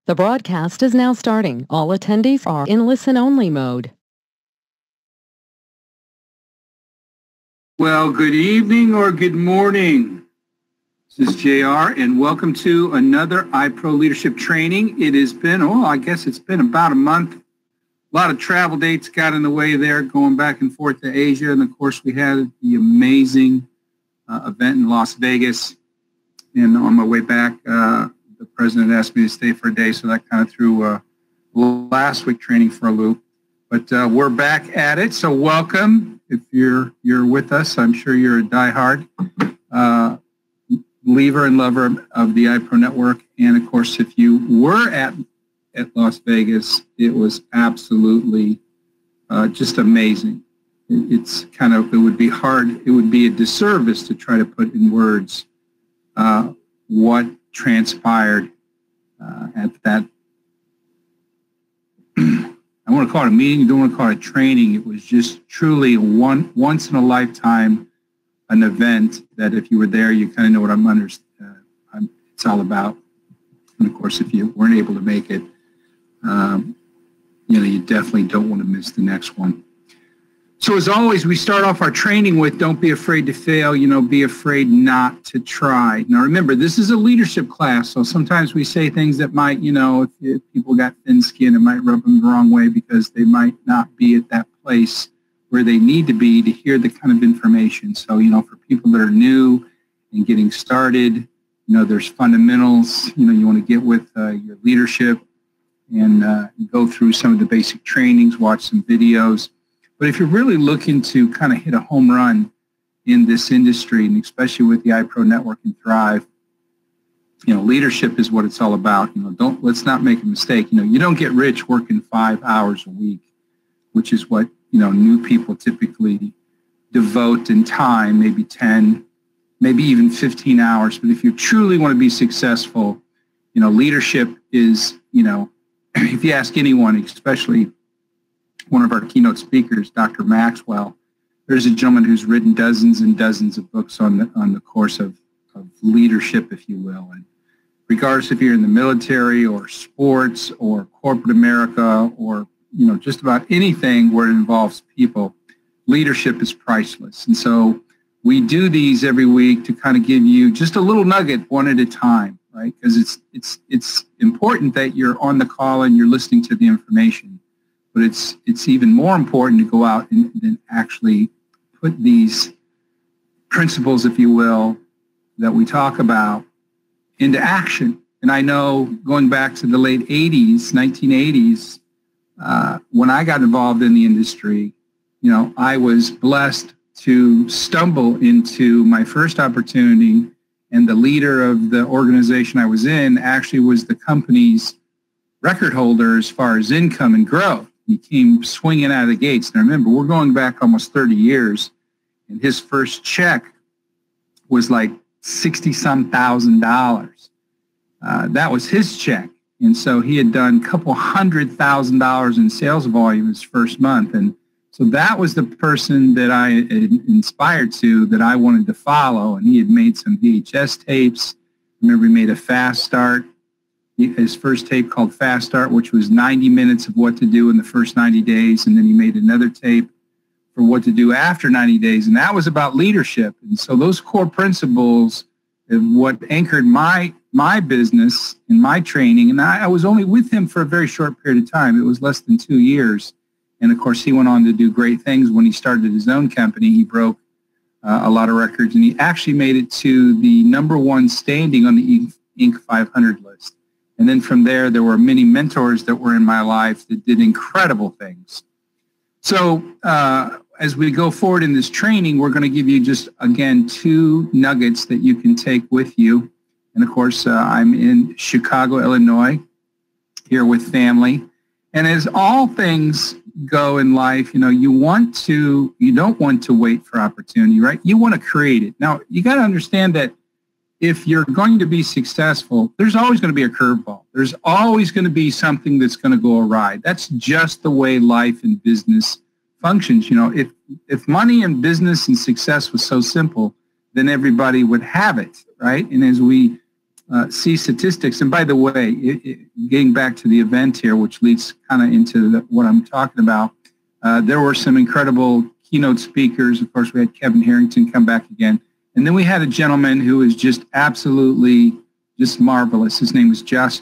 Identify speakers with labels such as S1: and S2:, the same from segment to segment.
S1: The broadcast is now starting. All attendees are in listen-only mode.
S2: Well, good evening or good morning. This is JR, and welcome to another iPro Leadership Training. It has been, I guess it's been about a month. A lot of travel dates got in the way there, going back and forth to Asia. And, of course, we had the amazing event in Las Vegas. And on my way back, the president asked me to stay for a day, so that kind of threw last week training for a loop. But we're back at it, so welcome. If you're with us, I'm sure you're a diehard believer and lover of the iPro Network. And, of course, if you were at Las Vegas, it was absolutely just amazing. It would be hard, it would be a disservice to try to put in words what transpired at that, I want to call it a meeting, I don't want to call it a training. It was just truly once in a lifetime, an event that if you were there, you kind of know what it's all about. And of course, if you weren't able to make it, you definitely don't want to miss the next one. So as always, we start off our training with don't be afraid to fail, be afraid not to try. Now remember, this is a leadership class, so sometimes we say things that might, if people got thin skin, it might rub them the wrong way because they might not be at that place where they need to be to hear the kind of information. So, for people that are new and getting started, there's fundamentals, you want to get with your leadership and go through some of the basic trainings, watch some videos. But if you're really looking to kind of hit a home run in this industry, and especially with the iPro Network and Thrive, leadership is what it's all about. Let's not make a mistake. You don't get rich working 5 hours a week, which is what, new people typically devote in time, maybe 10, maybe even 15 hours. But if you truly want to be successful, leadership is, if you ask anyone, especially one of our keynote speakers, Dr. Maxwell, there's a gentleman who's written dozens and dozens of books on the course of leadership, if you will. And regardless if you're in the military or sports or corporate America or, just about anything where it involves people, leadership is priceless. And so we do these every week to kind of give you just a little nugget one at a time, right? Because it's important that you're on the call and you're listening to the information. But it's even more important to go out and actually put these principles, if you will, that we talk about into action. And I know going back to the late 80s, 1980s, when I got involved in the industry, I was blessed to stumble into my first opportunity, and the leader of the organization I was in actually was the company's record holder as far as income and growth. He came swinging out of the gates. Now remember, we're going back almost 30 years, and his first check was like $60-some thousand. That was his check. And so he had done a couple $100,000 in sales volume his first month. And so that was the person that I inspired to, that I wanted to follow. And he had made some VHS tapes. Remember, he made a fast start. His first tape called Fast Start, which was 90 minutes of what to do in the first 90 days. And then he made another tape for what to do after 90 days. And that was about leadership. And so those core principles of what anchored my business and my training. And I was only with him for a very short period of time. It was less than 2 years. And of course, he went on to do great things. When he started his own company, he broke a lot of records. And he actually made it to the #1 standing on the Inc. 500 list. And then from there were many mentors that were in my life that did incredible things. So as we go forward in this training, we're going to give you just, again, 2 nuggets that you can take with you. And of course, I'm in Chicago, Illinois, here with family. And as all things go in life, you don't want to wait for opportunity, right? You want to create it. Now, you got to understand that if you're going to be successful, there's always going to be a curveball. There's always going to be something that's going to go awry. That's just the way life and business functions. If money and business and success was so simple, then everybody would have it, right? And as we see statistics. And by the way, getting back to the event here, which leads kind of into what I'm talking about, there were some incredible keynote speakers. Of course, we had Kevin Harrington come back again. And then we had a gentleman who is just absolutely just marvelous. His name is Josh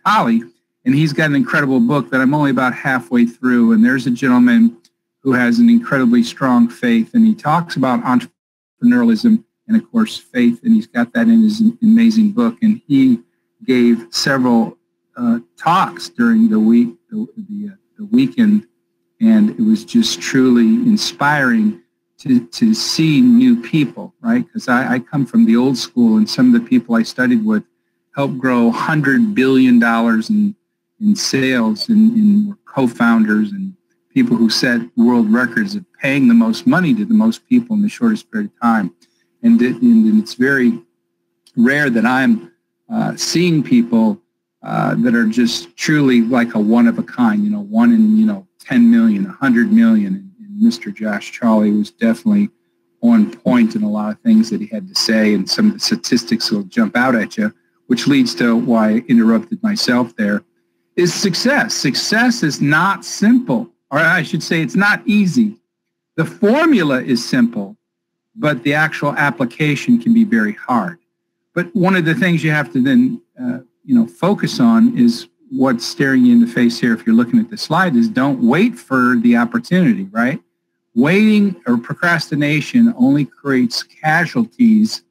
S2: Tolley, and he's got an incredible book that I'm only about halfway through. And there's a gentleman who has an incredibly strong faith, and he talks about entrepreneurialism and, of course, faith, and he's got that in his amazing book. And he gave several talks during the week, the weekend, and it was just truly inspiring to see new people, right? Because I come from the old school, and some of the people I studied with helped grow $100 billion in sales, and were co-founders and people who set world records of paying the most money to the most people in the shortest period of time. And it's very rare that I'm seeing people that are just truly like a one of a kind, one in, 10 million, 100 million. And Mr. Josh Tolley was definitely on point in a lot of things that he had to say, and some of the statistics will jump out at you, which leads to why I interrupted myself there, is success. Success is not simple, or I should say it's not easy. The formula is simple, but the actual application can be very hard. But one of the things you have to then, focus on is what's staring you in the face here. If you're looking at the slide, is don't wait for the opportunity, right? Waiting or procrastination only creates casualties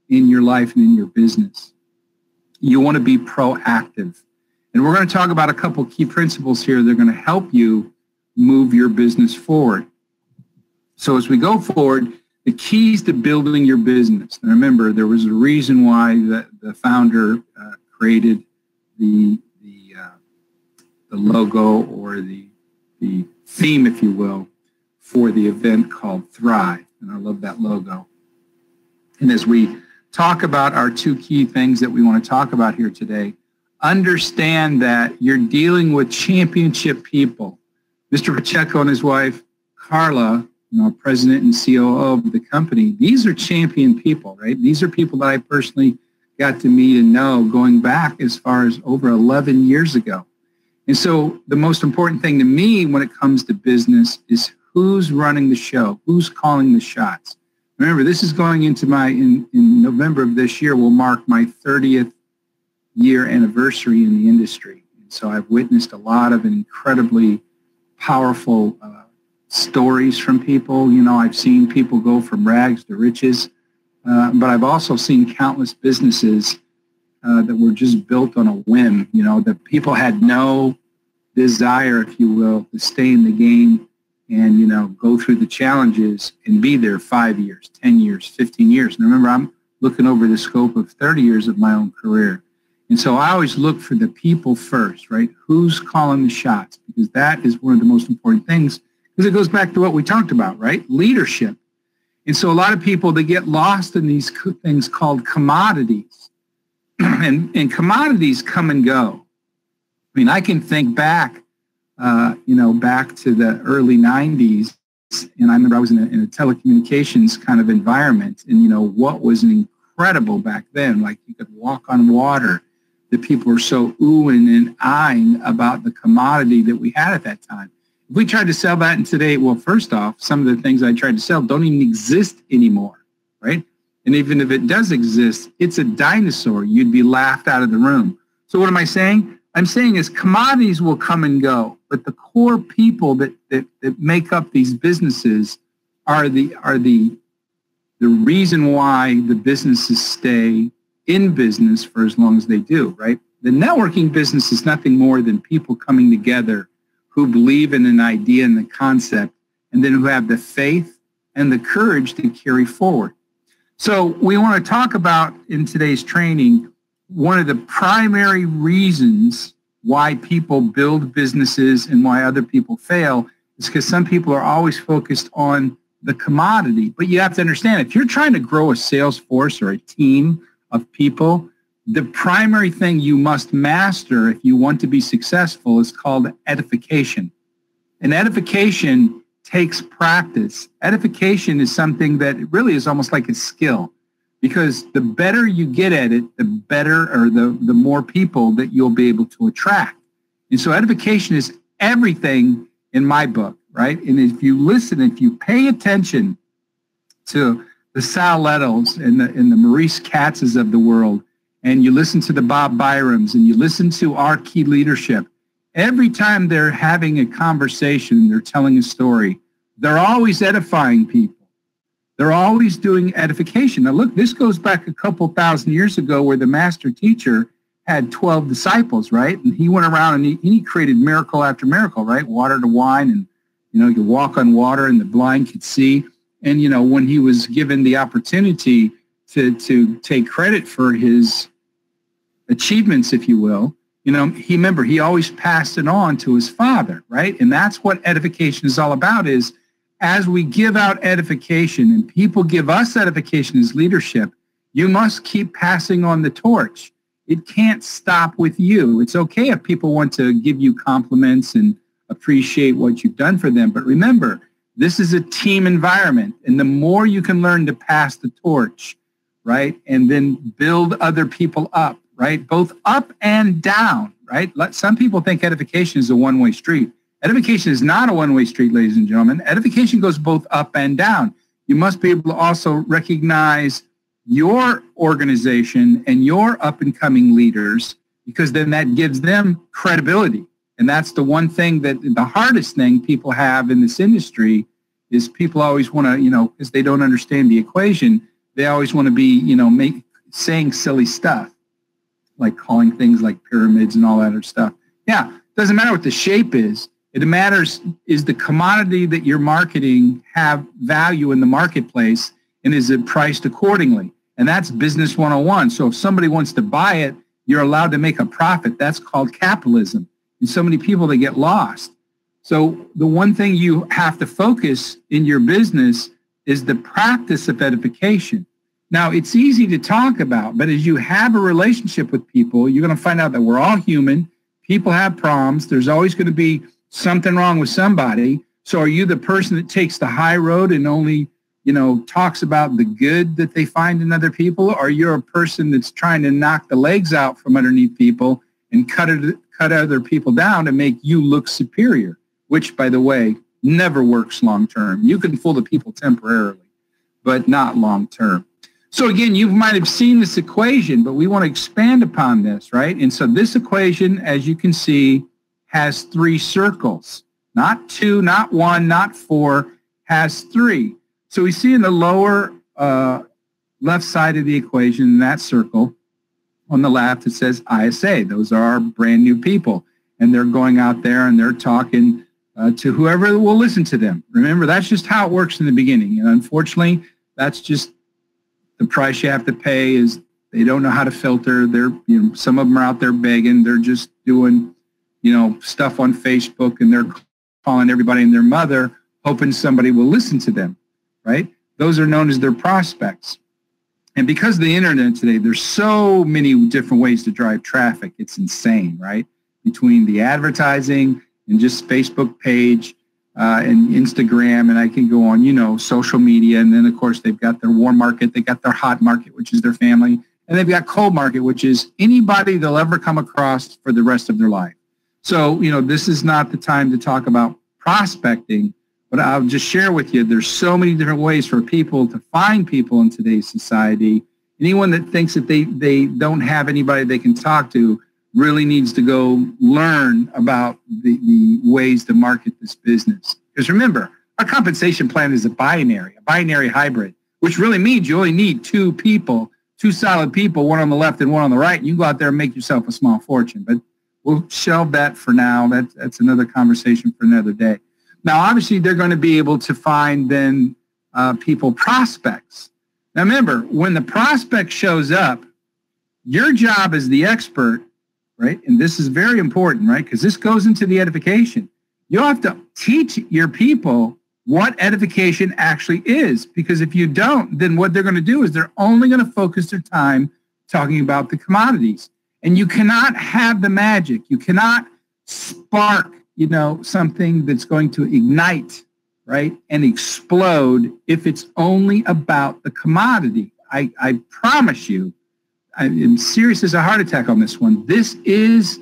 S2: in your life and in your business. You want to be proactive. And we're going to talk about a couple key principles here that are going to help you move your business forward. So as we go forward, the keys to building your business. And remember, there was a reason why the founder created the logo, or the theme, if you will, for the event called Thrive. And I love that logo. And as we talk about our two key things that we want to talk about here today, understand that you're dealing with championship people. Mr. Pacheco and his wife, Carla, president and COO of the company, these are champion people, right? These are people that I personally got to meet and know going back as far as over 11 years ago. And so the most important thing to me when it comes to business is who's running the show, who's calling the shots. Remember, this is going into in November of this year will mark my 30th year anniversary in the industry. And so I've witnessed a lot of incredibly powerful stories from people. I've seen people go from rags to riches, but I've also seen countless businesses that were just built on a whim, that people had no desire, if you will, to stay in the game and, go through the challenges and be there 5 years, 10 years, 15 years. And remember, I'm looking over the scope of 30 years of my own career. And so I always look for the people first, right? Who's calling the shots? Because that is one of the most important things, because it goes back to what we talked about, right? Leadership. And so a lot of people, they get lost in these things called commodities. And commodities come and go. I mean, I can think back, back to the early 90s, and I remember I was in a telecommunications kind of environment, and, what was incredible back then, like you could walk on water. The people were so oohing and eyeing about the commodity that we had at that time. If we tried to sell that in today, well, first off, some of the things I tried to sell don't even exist anymore, right? And even if it does exist, it's a dinosaur. You'd be laughed out of the room. So what am I saying? I'm saying is commodities will come and go, but the core people that make up these businesses are the reason why the businesses stay in business for as long as they do, right? The networking business is nothing more than people coming together who believe in an idea and the concept, and then who have the faith and the courage to carry forward. So we want to talk about in today's training, one of the primary reasons why people build businesses and why other people fail is because some people are always focused on the commodity. But you have to understand, if you're trying to grow a sales force or a team of people, the primary thing you must master if you want to be successful is called edification. And edification takes practice. Edification is something that really is almost like a skill, because the better you get at it, the better or the more people that you'll be able to attract. And so edification is everything in my book, right? And if you listen, if you pay attention to the Sal Lettles and the Maurice Katzes of the world, and you listen to the Bob Byrams, and you listen to our key leadership, every time they're having a conversation, they're telling a story, they're always edifying people. They're always doing edification. Now, look, this goes back a couple thousand years ago where the master teacher had 12 disciples, right? And he went around and he created miracle after miracle, right? Water to wine, and, you could walk on water and the blind could see. And, when he was given the opportunity to take credit for his achievements, if you will, he always passed it on to his Father, right? And that's what edification is all about, is as we give out edification and people give us edification as leadership, you must keep passing on the torch. It can't stop with you. It's okay if people want to give you compliments and appreciate what you've done for them. But remember, this is a team environment. And the more you can learn to pass the torch, right, and then build other people up, right, both up and down, right? Some people think edification is a one-way street. Edification is not a one-way street, ladies and gentlemen. Edification goes both up and down. You must be able to also recognize your organization and your up-and-coming leaders, because then that gives them credibility. And that's the one thing that the hardest thing people have in this industry is people always want to, because they don't understand the equation, they always want to be, saying silly stuff, like calling things like pyramids and all that other stuff. Yeah, doesn't matter what the shape is. It matters, is the commodity that you're marketing have value in the marketplace, and is it priced accordingly? And that's business 101. So if somebody wants to buy it, you're allowed to make a profit. That's called capitalism. And so many people, they get lost. So the one thing you have to focus in your business is the practice of edification. Now, it's easy to talk about, but as you have a relationship with people, you're going to find out that we're all human. People have problems. There's always going to be something wrong with somebody. So are you the person that takes the high road and only, talks about the good that they find in other people? Or you're a person that's trying to knock the legs out from underneath people and cut other people down to make you look superior, which, by the way, never works long term. You can fool the people temporarily, but not long term. So again, you might have seen this equation, but we want to expand upon this, right? And so this equation, as you can see, has 3 circles, not 2, not 1, not 4, has 3. So we see in the lower left side of the equation, in that circle, on the left, it says ISA. Those are our brand new people. And they're going out there and they're talking to whoever will listen to them. Remember, that's just how it works in the beginning. And unfortunately, that's just the price you have to pay. Is they don't know how to filter. They're, some of them are out there begging. They're just doing, stuff on Facebook, and they're calling everybody and their mother, hoping somebody will listen to them, right? Those are known as their prospects. And because of the internet today, there's so many different ways to drive traffic. It's insane, right? Between the advertising and just Facebook page and Instagram, and I can go on, social media. And then, of course, they've got their warm market. They got their hot market, which is their family. And they've got cold market, which is anybody they'll ever come across for the rest of their life. So, this is not the time to talk about prospecting, but I'll just share with you, there's so many different ways for people to find people in today's society. Anyone that thinks that they don't have anybody they can talk to really needs to go learn about the ways to market this business. Because remember, our compensation plan is a binary hybrid, which really means you only need 2 people, 2 solid people, one on the left and one on the right. And you can go out there and make yourself a small fortune. But we'll shelve that for now. That's another conversation for another day. Now, obviously, they're going to be able to find then people prospects. Now, remember, when the prospect shows up, your job as the expert, right, and this is very important, right, because this goes into the edification. You have to teach your people what edification actually is, because if you don't, then what they're going to do is they're only going to focus their time talking about the commodities. And you cannot have the magic. You cannot spark, something that's going to ignite, right, and explode if it's only about the commodity. I promise you, I am serious as a heart attack on this one. This is,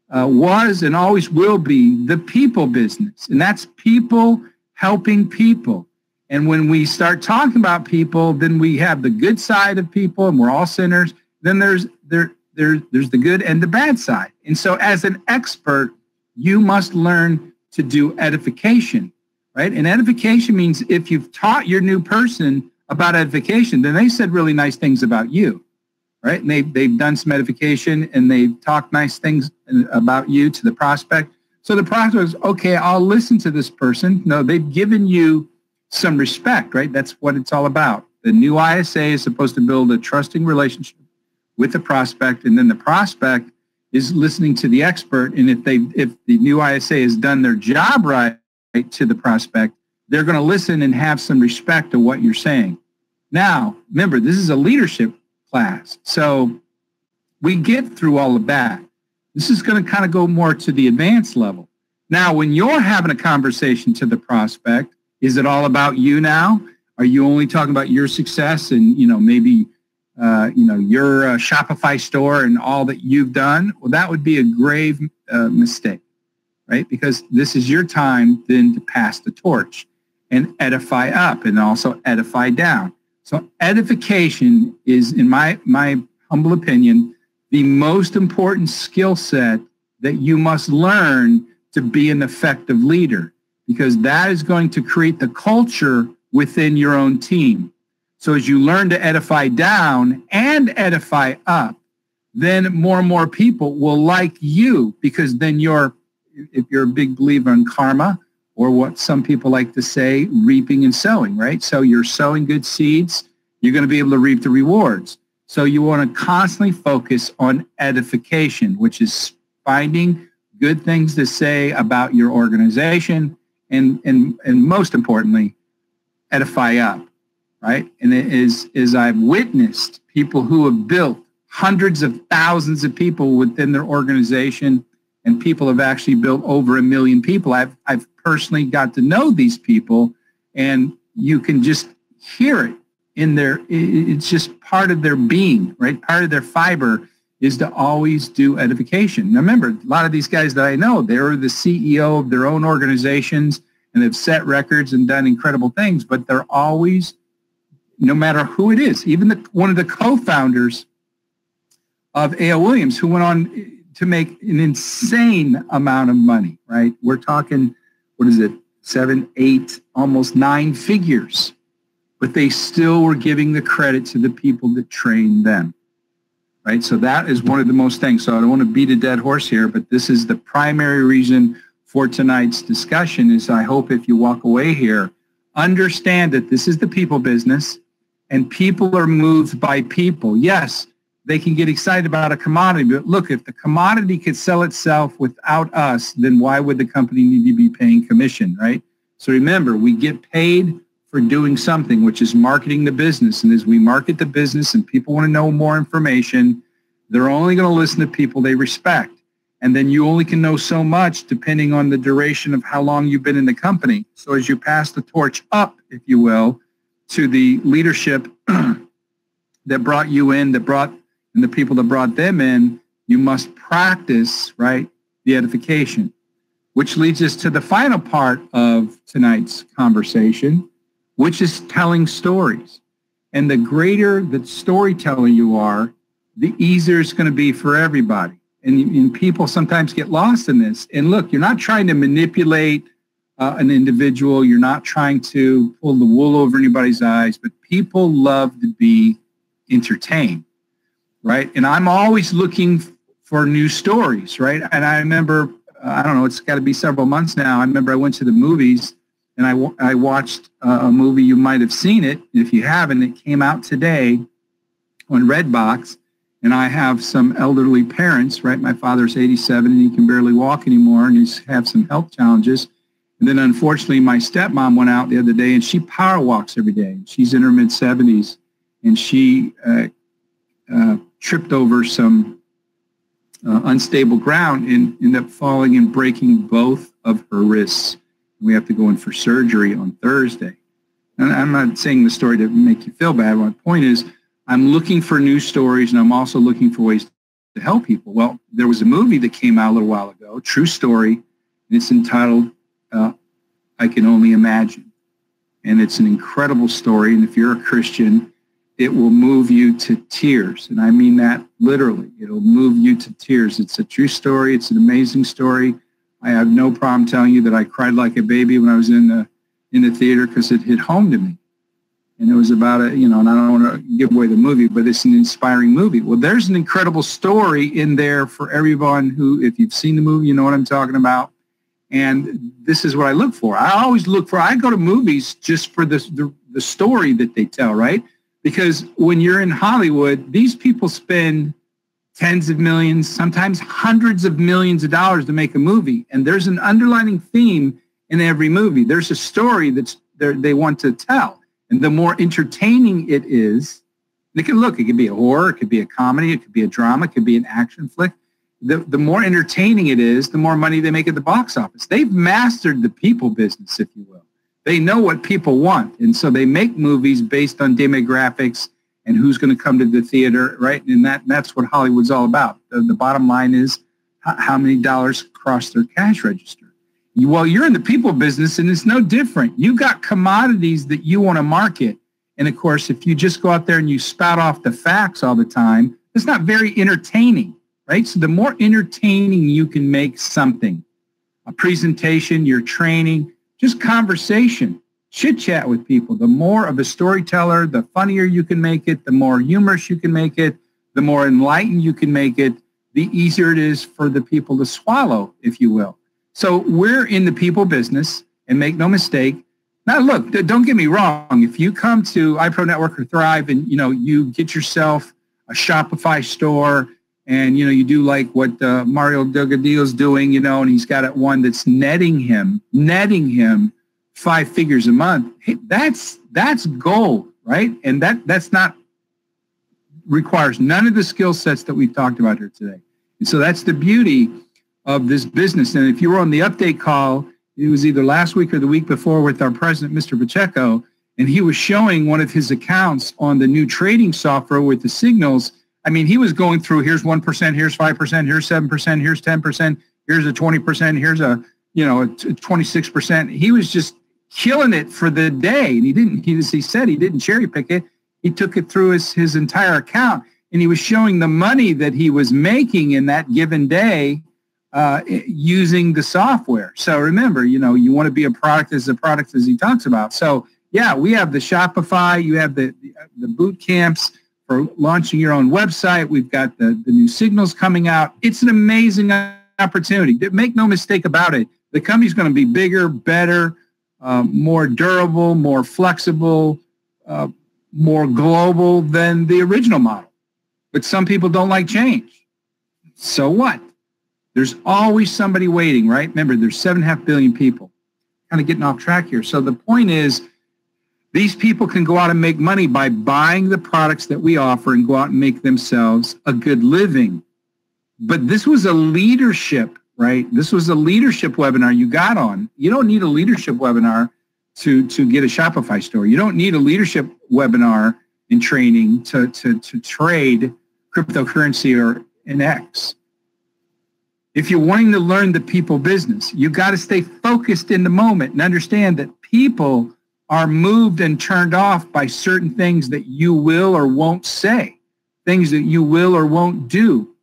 S2: was, and always will be the people business. And that's people helping people. And when we start talking about people, then we have the good side of people, and we're all sinners. Then there's the good and the bad side. And so as an expert, you must learn to do edification, right? And edification means if you've taught your new person about edification, then they said really nice things about you, right? And they've done some edification, and they've talked nice things about you to the prospect. So the prospect is, okay, I'll listen to this person. No, they've given you some respect, right? That's what it's all about. The new ISA is supposed to build a trusting relationship with the prospect, and then the prospect is listening to the expert. And if the new ISA has done their job right to the prospect, they're going to listen and have some respect to what you're saying. Now, remember, this is a leadership class, so we get through all of that. This is going to kind of go more to the advanced level. Now, when you're having a conversation to the prospect, is it all about you now? Are you only talking about your success and, maybe, your Shopify store and all that you've done? Well, that would be a grave mistake, right? Because this is your time then to pass the torch and edify up and also edify down. So edification is, in my humble opinion, the most important skill set that you must learn to be an effective leader, because that is going to create the culture within your own team. So as you learn to edify down and edify up, then more and more people will like you, because then if you're a big believer in karma, or what some people like to say, reaping and sowing, right? So you're sowing good seeds, you're going to be able to reap the rewards. So you want to constantly focus on edification, which is finding good things to say about your organization, and most importantly, edify up, right? And it is I've witnessed people who have built hundreds of thousands of people within their organization, and people have actually built over 1 million people. I've personally got to know these people, and you can just hear it in it's just part of their being, right? Part of their fiber is to always do edification. Now remember, a lot of these guys that I know, they're the CEO of their own organizations, and they've set records and done incredible things, but they're always, no matter who it is, even one of the co-founders of A.L. Williams, who went on to make an insane amount of money, right? We're talking, 7, 8, almost 9 figures, but they still were giving the credit to the people that trained them, right? So that is one of the most things. So I don't want to beat a dead horse here, but this is the primary reason for tonight's discussion. Is I hope if you walk away here, understand that this is the people business, and people are moved by people. Yes, they can get excited about a commodity, but look, if the commodity could sell itself without us, then why would the company need to be paying commission, right? So remember, we get paid for doing something, which is marketing the business. And as we market the business and people want to know more information, they're only going to listen to people they respect. And then you only can know so much depending on the duration of how long you've been in the company. So as you pass the torch up, if you will, to the leadership that brought you in, and the people that brought them in, you must practice, right, the edification, which leads us to the final part of tonight's conversation, which is telling stories. And the greater the storyteller you are, the easier it's going to be for everybody. And people sometimes get lost in this. And look, you're not trying to manipulate an individual. You're not trying to pull the wool over anybody's eyes, but people love to be entertained, right? And I'm always looking for new stories, right? And I remember, I don't know, it's got to be several months now. I remember I went to the movies, and I watched a movie. You might have seen it. If you haven't, it came out today on Redbox. And I have some elderly parents, right? My father's 87 and he can barely walk anymore, and he's have some health challenges. And then unfortunately, my stepmom went out the other day, and she power walks every day. She's in her mid-70s, and she tripped over some unstable ground and ended up falling and breaking both of her wrists. We have to go in for surgery on Thursday. And I'm not saying the story to make you feel bad. My point is, I'm looking for new stories, and I'm also looking for ways to help people. Well, there was a movie that came out a little while ago, true story, and it's entitled I Can Only Imagine. And it's an incredible story, and if you're a Christian, it will move you to tears. And I mean that literally. It'll move you to tears. It's a true story. It's an amazing story. I have no problem telling you that I cried like a baby when I was in the theater because it hit home to me. And it was about and I don't want to give away the movie, but it's an inspiring movie. Well, there's an incredible story in there for everyone who, if you've seen the movie, you know what I'm talking about. And this is what I look for. I go to movies just for the story that they tell, right? Because when you're in Hollywood, these people spend tens of millions, sometimes hundreds of millions of dollars to make a movie. And there's an underlying theme in every movie. There's a story they want to tell. And the more entertaining it is, it could be a horror, it could be a comedy, it could be a drama, it could be an action flick. The more entertaining it is, the more money they make at the box office. They've mastered the people business, if you will. They know what people want. And so they make movies based on demographics and who's going to come to the theater, right? And that's what Hollywood's all about. The bottom line is how many dollars cross their cash register. Well, you're in the people business, and it's no different. You've got commodities that you want to market. And, of course, if you just go out there and you spout off the facts all the time, it's not very entertaining, right? So the more entertaining you can make something, a presentation, your training, just conversation, chit-chat with people, the more of a storyteller, the funnier you can make it, the more humorous you can make it, the more enlightened you can make it, the easier it is for the people to swallow, if you will. So we're in the people business, and make no mistake. Now, look, don't get me wrong. If you come to iPro Network or Thrive and, you get yourself a Shopify store and, you do like what Mario Delgadillo's doing, and he's got one that's netting him 5 figures a month. Hey, that's gold, right? And that's not requires none of the skill sets that we've talked about here today. And so that's the beauty of this business. And if you were on the update call, it was either last week or the week before with our president, Mr. Pacheco, and he was showing one of his accounts on the new trading software with the signals. I mean, he was going through, here's 1%, here's 5%, here's 7%, here's 10%, here's a 20%, here's a 26%. He was just killing it for the day. And he said he didn't cherry pick it. He took it through his entire account, and he was showing the money that he was making in that given day using the software. So remember, you want to be a product as he talks about. So yeah, we have the Shopify, you have the boot camps for launching your own website. We've got the new signals coming out. It's an amazing opportunity. Make no mistake about it. The company's going to be bigger, better, more durable, more flexible, more global than the original model. But some people don't like change. So what? There's always somebody waiting, right? Remember, there's 7.5 billion people. Kind of getting off track here. So the point is, these people can go out and make money by buying the products that we offer and go out and make themselves a good living. But this was a leadership, right? This was a leadership webinar you got on. You don't need a leadership webinar to get a Shopify store. You don't need a leadership webinar in training to trade cryptocurrency or an X. If you're wanting to learn the people business, you got to stay focused in the moment and understand that people are moved and turned off by certain things that you will or won't say, things that you will or won't do.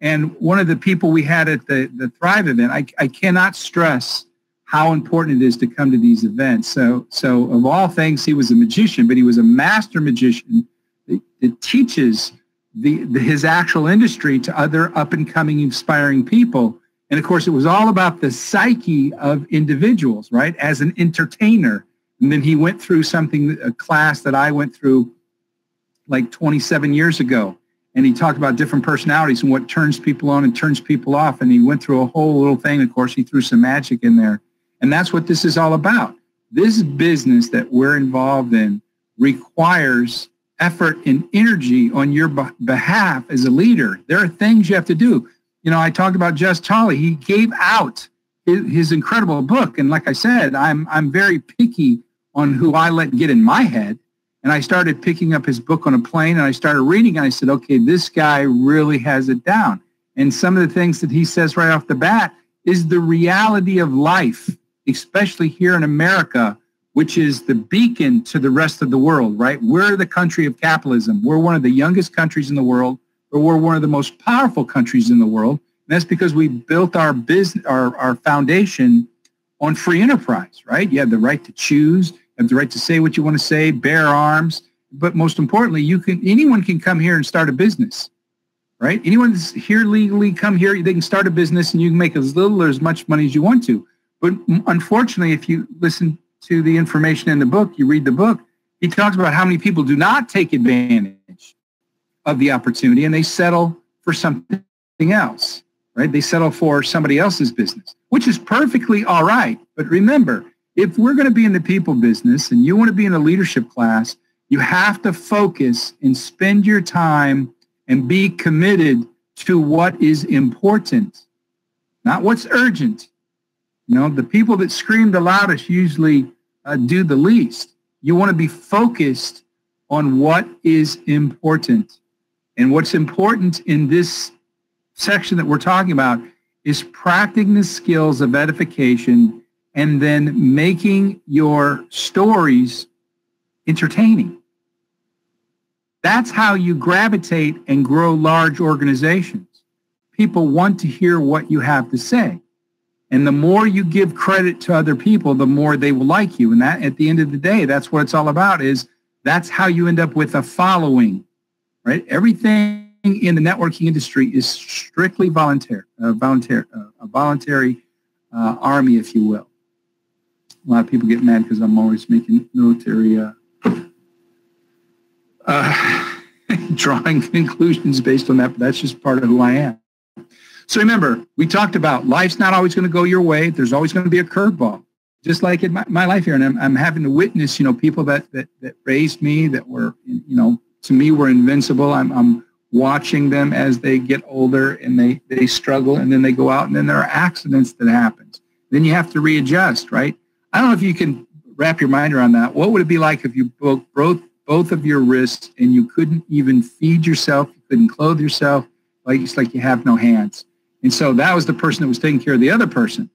S2: And one of the people we had at the Thrive event, I cannot stress how important it is to come to these events. So of all things, he was a magician, but he was a master magician that teaches his actual industry to other up-and-coming, inspiring people. And, of course, it was all about the psyche of individuals, right, as an entertainer. And then he went through a class that I went through like 27 years ago. And he talked about different personalities and what turns people on and turns people off. And he went through a whole little thing. Of course, he threw some magic in there. And that's what this is all about. This business that we're involved in requires effort and energy on your behalf as a leader. There are things you have to do. I talked about Jess Tolley. He gave out his incredible book. And like I said, I'm very picky on who I let get in my head. And I started picking up his book on a plane, and I started reading, and I said, okay, this guy really has it down. And some of the things that he says right off the bat is the reality of life, especially here in America, which is the beacon to the rest of the world, right? We're the country of capitalism. We're one of the youngest countries in the world, but we're one of the most powerful countries in the world. And that's because we built our business, our foundation on free enterprise, right? You have the right to choose, you have the right to say what you want to say, bear arms, but most importantly, anyone can come here and start a business, right? Anyone that's here legally, come here, they can start a business and you can make as little or as much money as you want to. But unfortunately, if you listen to the information in the book, you read the book, he talks about how many people do not take advantage of the opportunity and they settle for something else, right? They settle for somebody else's business, which is perfectly all right. But remember, if we're going to be in the people business and you want to be in a leadership class, you have to focus and spend your time and be committed to what is important, not what's urgent. You know, the people that scream the loudest usually do the least. You want to be focused on what is important. And what's important in this section that we're talking about is practicing the skills of edification and then making your stories entertaining. That's how you gravitate and grow large organizations. People want to hear what you have to say. And the more you give credit to other people, the more they will like you. And that, at the end of the day, that's what it's all about, is that's how you end up with a following, right? Everything in the networking industry is strictly voluntary, a voluntary army, if you will. A lot of people get mad because I'm always making military drawing conclusions based on that, but that's just part of who I am. So remember, we talked about life's not always going to go your way. There's always going to be a curveball, just like in my life here. And I'm having to witness, people that raised me, that were, to me were invincible. I'm watching them as they get older and they struggle, and then they go out, and then there are accidents that happen. Then you have to readjust, right? I don't know if you can wrap your mind around that. What would it be like if you broke both of your wrists and you couldn't even feed yourself, you couldn't clothe yourself, it's like you have no hands? And so that was the person that was taking care of the other person.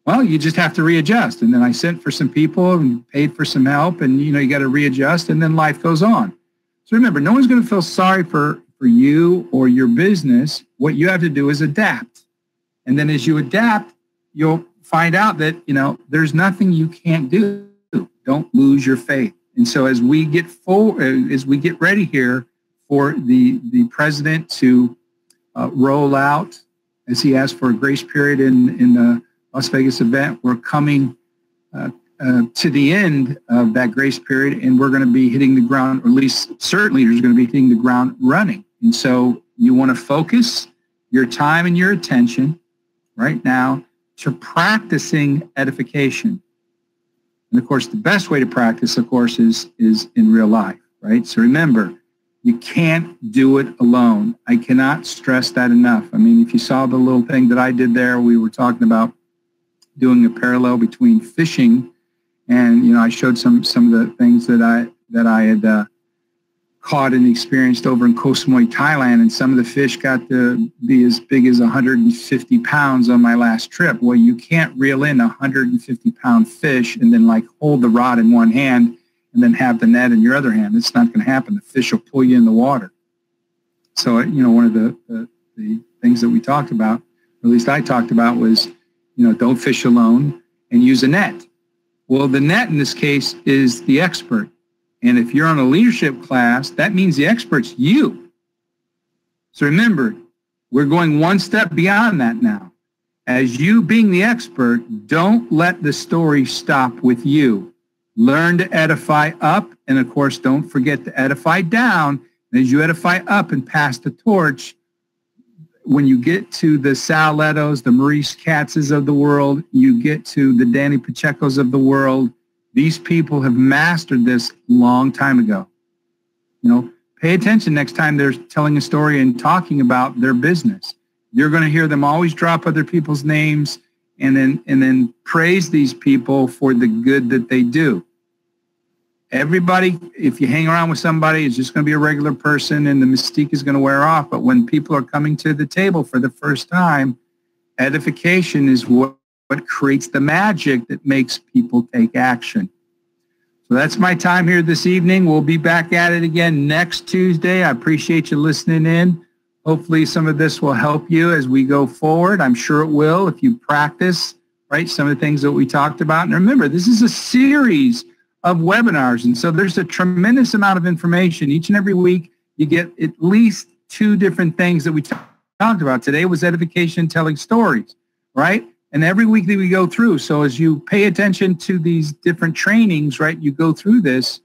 S2: Well, you just have to readjust. And then I sent for some people and paid for some help, and you got to readjust, and then life goes on. So remember, no one's going to feel sorry for you or your business. What you have to do is adapt. And then as you adapt, you'll find out that, there's nothing you can't do. Don't lose your faith. And so as we get ready here for the president to roll out, as he asked for a grace period in the Las Vegas event, we're coming to the end of that grace period, and we're going to be hitting the ground, or at least certain leaders are going to be hitting the ground running. And so you want to focus your time and your attention right now to practicing edification. And of course, the best way to practice, of course, is in real life, right? So remember, you can't do it alone. I cannot stress that enough. I mean, if you saw the little thing that I did there, we were talking about doing a parallel between fishing, and I showed some of the things that I had caught and experienced over in Koh Samui, Thailand, and some of the fish got to be as big as 150 pounds on my last trip. Well, you can't reel in a 150-pound fish and then hold the rod in one hand and then have the net in your other hand. It's not going to happen. The fish will pull you in the water. So, one of the things that we talked about, or at least I talked about, was, don't fish alone and use a net. Well, the net in this case is the expert. And if you're on a leadership class, that means the expert's you. So remember, we're going one step beyond that now. As you being the expert, don't let the story stop with you. Learn to edify up, and of course, don't forget to edify down. And as you edify up and pass the torch, when you get to the Sal Letos, the Maurice Katzes of the world, you get to the Danny Pachecos of the world, these people have mastered this long time ago. Pay attention next time they're telling a story and talking about their business. You're going to hear them always drop other people's names and then praise these people for the good that they do. everybody, if you hang around with somebody, is just going to be a regular person and the mystique is going to wear off. But when people are coming to the table for the first time, edification is what creates the magic that makes people take action. So that's my time here this evening. We'll be back at it again next Tuesday. I appreciate you listening in. Hopefully some of this will help you as we go forward. I'm sure it will if you practice, right, some of the things that we talked about. And remember, this is a series of webinars. And so there's a tremendous amount of information. Each and every week, you get at least 2 different things that we talked about. Today was edification, telling stories, right? And every week that we go through. So as you pay attention to these different trainings, right, you go through this.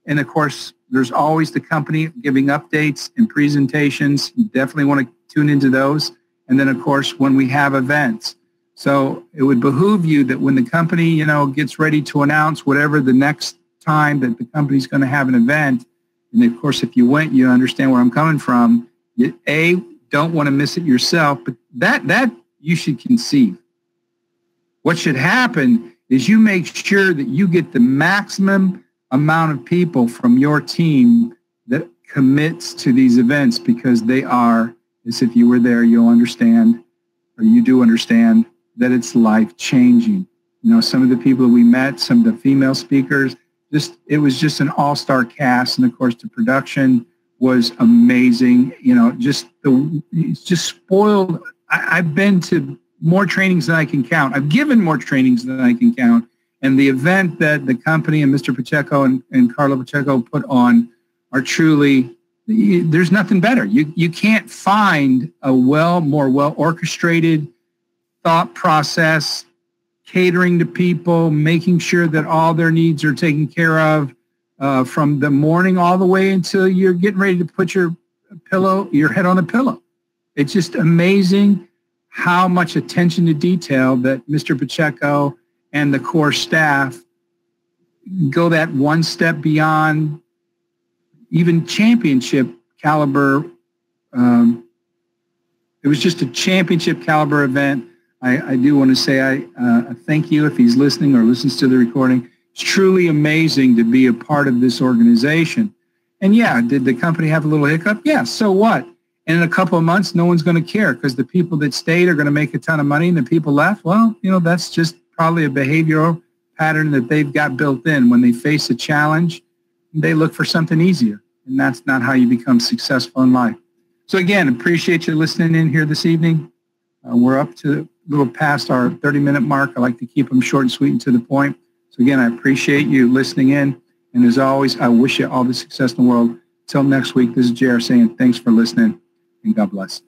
S2: And of course, there's always the company giving updates and presentations. You definitely want to tune into those. And then, of course, when we have events. So it would behoove you that when the company, gets ready to announce whatever the next time that the company's going to have an event, and of course, if you went, you understand where I'm coming from. You, don't want to miss it yourself, but that you should conceive. What should happen is you make sure that you get the maximum amount of people from your team that commits to these events, because they are, as if you were there, you'll understand, or you do understand, that it's life-changing. Some of the people that we met, some of the female speakers, it was just an all-star cast. And of course, the production was amazing. It's just spoiled. I've been to more trainings than I can count. I've given more trainings than I can count. And the event that the company and Mr. Pacheco and Carla Pacheco put on are truly, there's nothing better. You can't find a more well-orchestrated thought process, catering to people, making sure that all their needs are taken care of from the morning all the way until you're getting ready to put your head on a pillow. It's just amazing how much attention to detail that Mr. Pacheco and the core staff go that one step beyond even championship caliber. It was just a championship caliber event. I do want to say I thank you if he's listening or listens to the recording. It's truly amazing to be a part of this organization. And yeah, did the company have a little hiccup? Yeah, so what? And in a couple of months, no one's going to care, because the people that stayed are going to make a ton of money, and the people left, well, that's just probably a behavioral pattern that they've got built in. When they face a challenge, they look for something easier, and that's not how you become successful in life. So again, appreciate you listening in here this evening. We're up to a little past our 30-minute mark. I like to keep them short and sweet and to the point. So again, I appreciate you listening in. And as always, I wish you all the success in the world. Till next week, this is JR saying thanks for listening, and God bless.